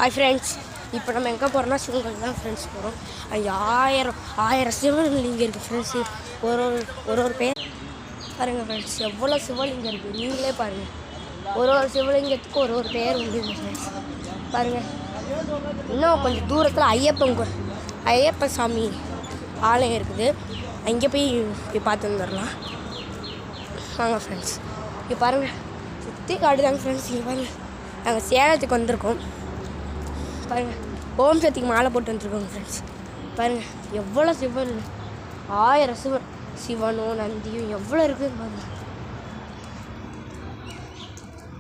Hi friends, இப்போ நம்ம எங்கே போகிறோம்னா சிவன் தான் ஃப்ரெண்ட்ஸ் போகிறோம். அங்கே ஆயிரம் சிவலிங்கம் இருக்குது ஃப்ரெண்ட்ஸ். ஒரு பேர் பாருங்கள் ஃப்ரெண்ட்ஸ், எவ்வளோ சிவலிங்கம் இருக்குது நீங்களே பாருங்கள். ஒரு சிவலிங்கத்துக்கு ஒரு பேர் உண்டு ஃப்ரெண்ட்ஸ். பாருங்கள், இன்னும் கொஞ்சம் தூரத்தில் ஐயப்ப சாமி ஆலயம் இருக்குது. அங்கே போய் பார்த்து வந்துடலாம் வாங்க ஃப்ரெண்ட்ஸ். இங்கே பாருங்கள், சுற்றி காடுதாங்க ஃப்ரெண்ட்ஸ். இங்கே பாருங்கள், நாங்கள் சேலத்துக்கு வந்திருக்கோம். பாருங்கள், ஓம் சக்திக்கு மாலை போட்டு வந்துருக்கோங்க ஃப்ரெண்ட்ஸ். பாருங்கள், எவ்வளோ சிவன், 1000 சிவனும் நந்தியும் எவ்வளோ இருக்குதுன்னு பாருங்கள்.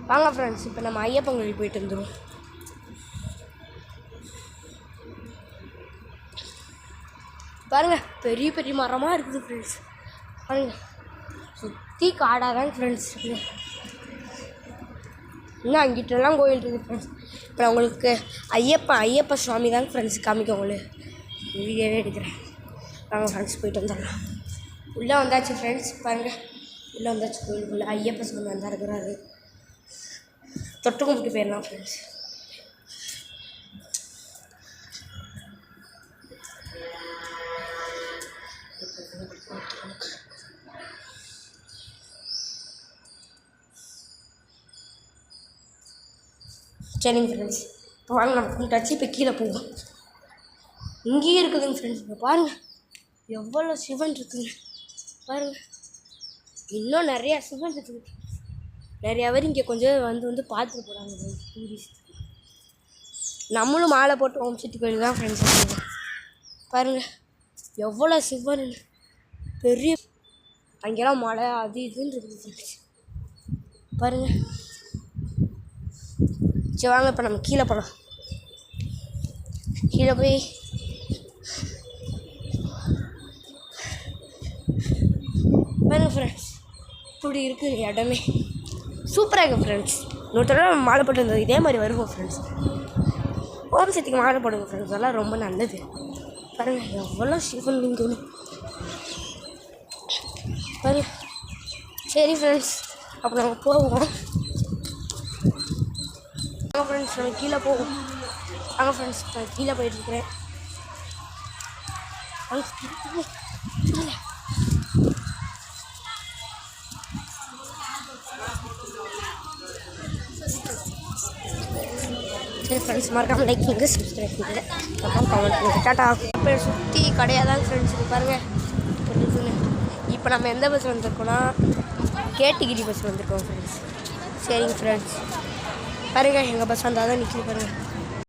வாங்க ஃப்ரெண்ட்ஸ், இப்போ நம்ம ஐயப்பன் கோயில் போயிட்டு வந்துடுவோம். பாருங்கள், பெரிய பெரிய மரமாக இருக்குது ஃப்ரெண்ட்ஸ். பாருங்கள், சுற்றி காடாக தாங்க ஃப்ரெண்ட்ஸ் இருக்குது. இன்னும் அங்கிட்டெல்லாம் கோயில் இருக்குது ஃப்ரெண்ட்ஸ். இப்போ நான் உங்களுக்கு ஐயப்ப சுவாமி தாங்க ஃப்ரெண்ட்ஸ் காமிக்க உங்களுக்கு வீடியோவே எடுக்கிறேன். வாங்க ஃப்ரெண்ட்ஸ், போயிட்டு வந்துடலாம். உள்ளே வந்தாச்சு ஃப்ரெண்ட்ஸ். பாருங்கள், உள்ளே வந்தாச்சு கோயிலுக்குள்ளே. ஐயப்ப சுவாமி வந்தால் இருக்கிறாரு. தொட்டு கும்பிட்டு போயிடலாம் ஃப்ரெண்ட்ஸ். சரிங்க ஃப்ரெண்ட்ஸ், இப்போ வாங்க நம்ம கும்பிட்டாச்சு. இப்போ கீழே போவோம். இங்கேயே இருக்குதுங்க ஃப்ரெண்ட்ஸ். இப்போ பாருங்கள், எவ்வளோ சிவன் இருக்குதுங்க பாருங்கள். இன்னும் நிறையா சிவன் இருக்குது. நிறையா பேர் இங்கே கொஞ்சம் வந்து பார்த்துட்டு போகிறாங்க டூரிஸ்ட். நம்மளும் மாலை போட்டு ஓம் சக்தி கோயில் தான் ஃப்ரெண்ட்ஸ் இருக்குங்க. பாருங்கள், எவ்வளோ சிவன் பெரிய, அங்கெல்லாம் மழை அது இதுன்னு இருக்குது ஃப்ரெண்ட்ஸ். பாருங்கள், சரி வாங்க இப்போ நம்ம கீழே போகலாம். கீழே போய் பாருங்கள் ஃப்ரெண்ட்ஸ், இப்படி இருக்குது இடமே. சூப்பராக இருக்குது ஃப்ரெண்ட்ஸ். இன்னொருத்தர மாலை போட்டு வந்தது இதே மாதிரி வருவோம் ஃப்ரெண்ட்ஸ். ஓம் சக்திக்கு மாலை போடுங்க ஃப்ரெண்ட்ஸ், அதெல்லாம் ரொம்ப நல்லது. பாருங்கள், எவ்வளோ சிவன் லிங்கம் பாருங்கள். சரி ஃப்ரெண்ட்ஸ், அப்போ நம்ம போவோம். வாங்க ஃப்ரெண்ட்ஸ், நம்ம கீழே போவோம். வாங்க ஃப்ரெண்ட்ஸ், நான் கீழே போயிட்டுருக்கிறேன். சரி ஃப்ரெண்ட்ஸ், மறக்காமல் லைக் பண்ணுங்க, சப்ஸ்கிரைப் பண்ணுங்க, அப்புறம் கமெண்ட் பண்ணுங்க. டாட்டா. இப்போ சுற்றி கடையாக தான் ஃப்ரெண்ட்ஸ் இது பாருங்கள். இப்போ நம்ம எந்த பஸ்ஸில் வந்திருக்கோன்னா கேட்டகிரி பஸ் வந்திருக்கோம் ஃப்ரெண்ட்ஸ். சரிங்க ஃப்ரெண்ட்ஸ், பாருங்கள், எங்கள் பஸ் வந்தால் தான் நிற்கிது பாருங்கள்.